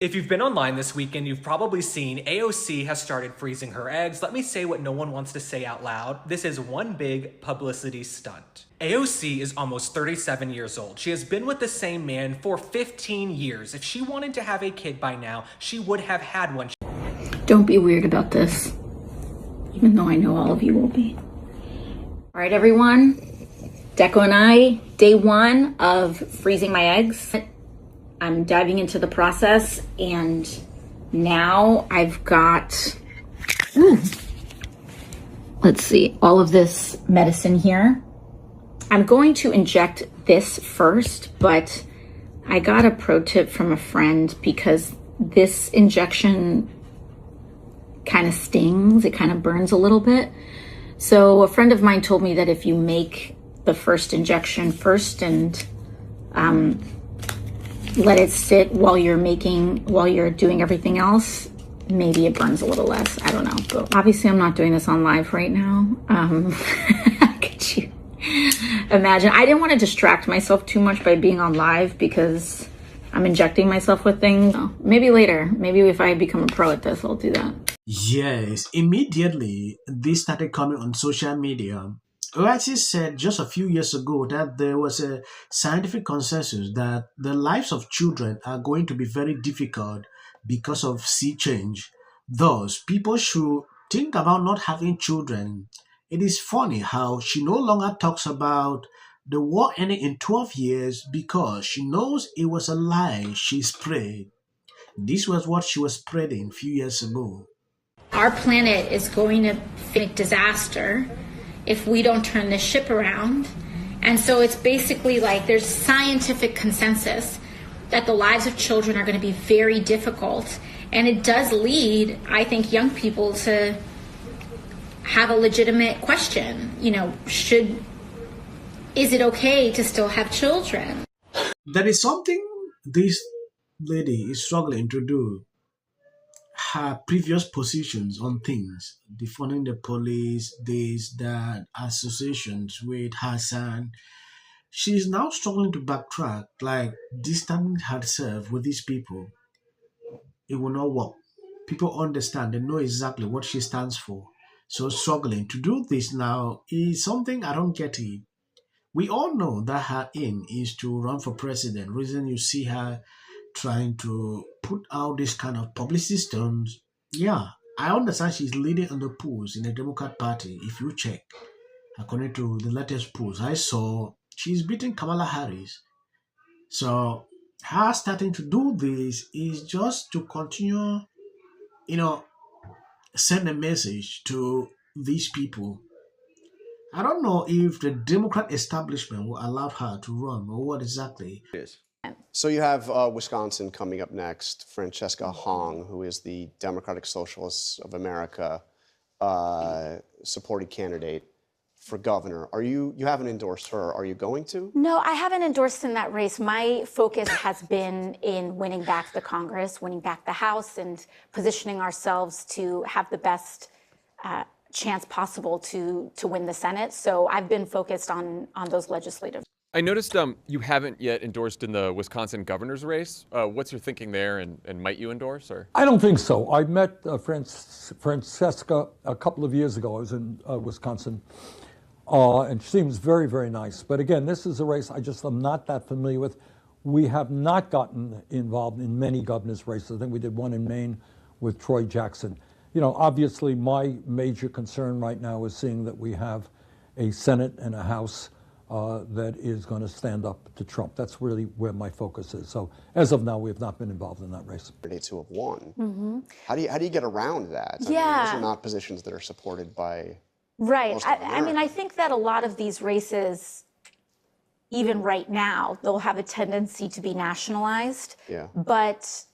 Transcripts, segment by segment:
If you've been online this weekend, you've probably seen AOC has started freezing her eggs. Let me say what no one wants to say out loud. This is one big publicity stunt. AOC is almost 37 years old. She has been with the same man for 15 years. If she wanted to have a kid by now, she would have had one. Don't be weird about this, even though I know all of you will be. All right, everyone. Deco and I, day one of freezing my eggs. I'm diving into the process, and now I've got, let's see, all of this medicine here. I'm going to inject this first, but I got a pro tip from a friend because this injection kind of stings, it kind of burns a little bit. So a friend of mine told me that if you make the first injection first and let it sit while you're doing everything else, maybe it burns a little less. I don't know. But obviously I'm not doing this on live right now. Could you imagine? I didn't want to distract myself too much by being on live because I'm injecting myself with things. Maybe later, maybe if I become a pro at this, I'll do that. Yes, immediately this started coming on social media. Oasis said just a few years ago that there was a scientific consensus that the lives of children are going to be very difficult because of sea change. Thus, people should think about not having children. It is funny how she no longer talks about the war ending in 12 years because she knows it was a lie she spread. This was what she was spreading a few years ago. Our planet is going to face disaster if we don't turn this ship around. And so it's basically like there's scientific consensus that the lives of children are going to be very difficult. And it does lead, I think, young people to have a legitimate question. You know, is it okay to still have children? That is something this lady is struggling to do. Her previous positions on things, defunding the police, this, that, associations with Hassan, she's now struggling to backtrack, like distancing herself with these people. It will not work. People understand, they know exactly what she stands for. So struggling to do this now is something I don't get it. We all know that her aim is to run for president. Reason you see her trying to put out this kind of publicity stunts. Yeah, I understand she's leading on the polls in the Democrat Party. If you check, according to the latest polls I saw, she's beating Kamala Harris. So her starting to do this is just to continue, you know, send a message to these people. I don't know if the Democrat establishment will allow her to run or what exactly. So you have Wisconsin coming up next. Francesca Hong, who is the Democratic Socialists of America supported candidate for governor. You haven't endorsed her. Are you going to? No, I haven't endorsed in that race. My focus has been in winning back the Congress, winning back the House, and positioning ourselves to have the best chance possible to win the Senate. So I've been focused on those legislative. I noticed you haven't yet endorsed in the Wisconsin governor's race. What's your thinking there, and might you endorse? Or I don't think so. I met Francesca a couple of years ago. I was in Wisconsin, and she seems very, very nice. But again, this is a race I just am not that familiar with. We have not gotten involved in many governor's races. I think we did one in Maine with Troy Jackson. You know, obviously my major concern right now is seeing that we have a Senate and a House that is going to stand up to Trump. That's really where my focus is. So as of now, we have not been involved in that race. Candidates who have won. Mm-hmm. How do you get around that? I mean, those are not positions that are supported by right. I mean, I think that a lot of these races, even right now, they'll have a tendency to be nationalized. Yeah. But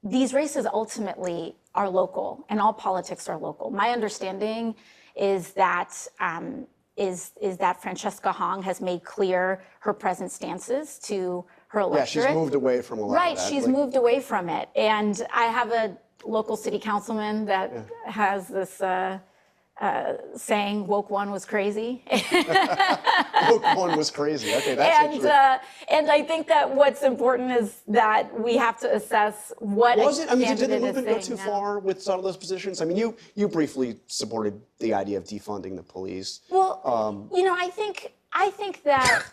these races ultimately are local, and all politics are local. My understanding is that that Francesca Hong has made clear her present stances to her electorate. Yeah, she's moved away from a lot of that. Right, she's moved away from it. And I have a local city councilman that has this saying woke one was crazy. Woke one was crazy. Okay, that's interesting. And I think that what's important is that we have to assess what was it? I mean, did the candidate movement is go too saying far with some of those positions? I mean, you briefly supported the idea of defunding the police. Well, I think that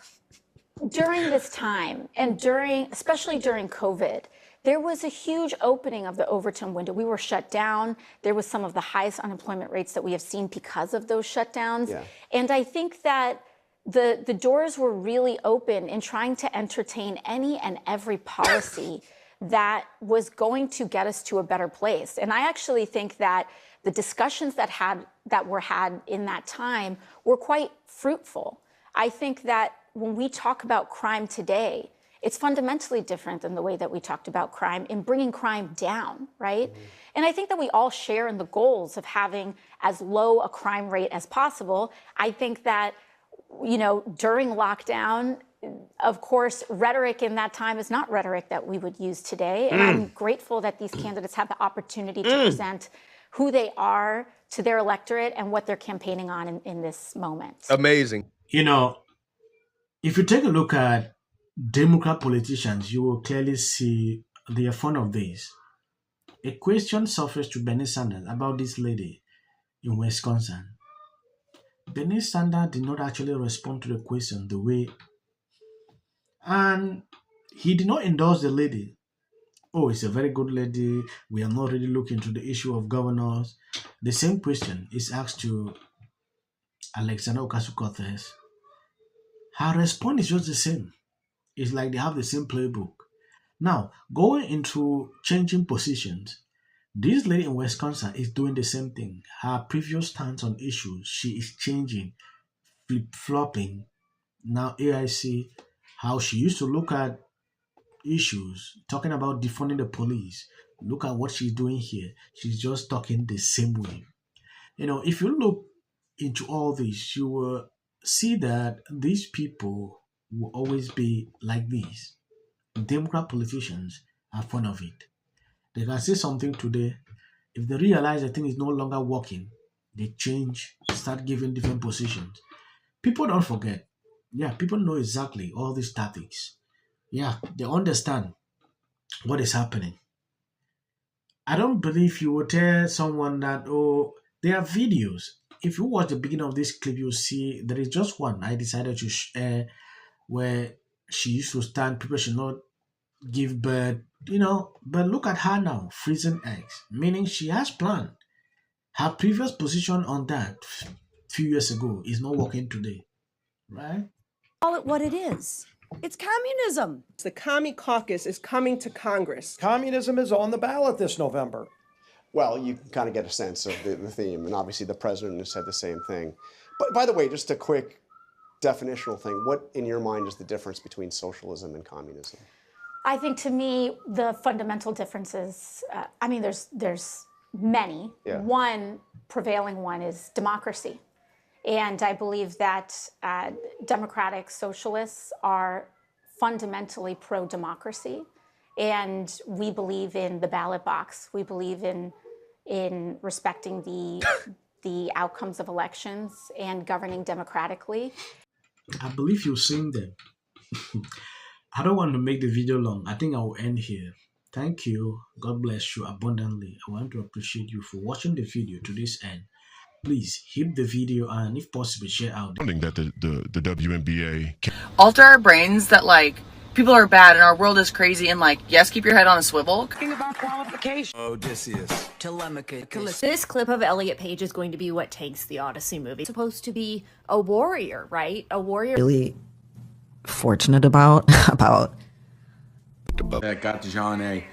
during this time and especially during COVID, there was a huge opening of the Overton window. We were shut down. There was some of the highest unemployment rates that we have seen because of those shutdowns. Yeah. And I think that the doors were really open in trying to entertain any and every policy that was going to get us to a better place. And I actually think that the discussions that were had in that time were quite fruitful. I think that when we talk about crime today, it's fundamentally different than the way that we talked about crime in bringing crime down, right? Mm-hmm. And I think that we all share in the goals of having as low a crime rate as possible. I think that, during lockdown, of course, rhetoric in that time is not rhetoric that we would use today. And I'm grateful that these candidates have the opportunity to present who they are to their electorate and what they're campaigning on in this moment. Amazing. If you take a look at Democrat politicians, you will clearly see they are fond of this. A question surfaced to Bernie Sanders about this lady in Wisconsin. Bernie Sanders did not actually respond to the question the way, and he did not endorse the lady. Oh, it's a very good lady. We are not really looking into the issue of governors. The same question is asked to Alexandria Ocasio-Cortez. Her response is just the same. It's like they have the same playbook. Now, going into changing positions, this lady in Wisconsin is doing the same thing. Her previous stance on issues, she is changing, flip-flopping. Now, AIC, how she used to look at issues, talking about defunding the police. Look at what she's doing here. She's just talking the same way. If you look into all this, you will see that these people will always be like this. Democrat politicians are fond of it. They can say something today. If they realize the thing is no longer working, they change, start giving different positions. People don't forget. Yeah, people know exactly all these tactics. Yeah, they understand what is happening. I don't believe you will tell someone that, there are videos. If you watch the beginning of this clip, you'll see there is just one I decided to share where she used to stand. People should not give birth, but look at her now, freezing eggs, meaning she has planned. Her previous position on that few years ago is not working today, right? Call it what it is. It's communism. The Commie Caucus is coming to Congress. Communism is on the ballot this November. Well, you can kind of get a sense of the theme, and obviously the president has said the same thing. But by the way, just a quick definitional thing, what in your mind is the difference between socialism and communism? I think to me, the fundamental differences, there's many. Yeah. One prevailing one is democracy. And I believe that democratic socialists are fundamentally pro-democracy. And we believe in the ballot box. We believe in respecting the outcomes of elections and governing democratically. I believe you've seen them. I don't want to make the video long. I think I will end here. Thank you. God bless you abundantly. I want to appreciate you for watching the video to this end. Please hit the video and, if possible, share out. That the WNBA alter our brains that people are bad and our world is crazy and yes, keep your head on a swivel. About qualification. Odysseus. Telemachus. This clip of Elliot Page is going to be what tanks the Odyssey movie. It's supposed to be a warrior, right? A warrior. Really fortunate about. That got John A.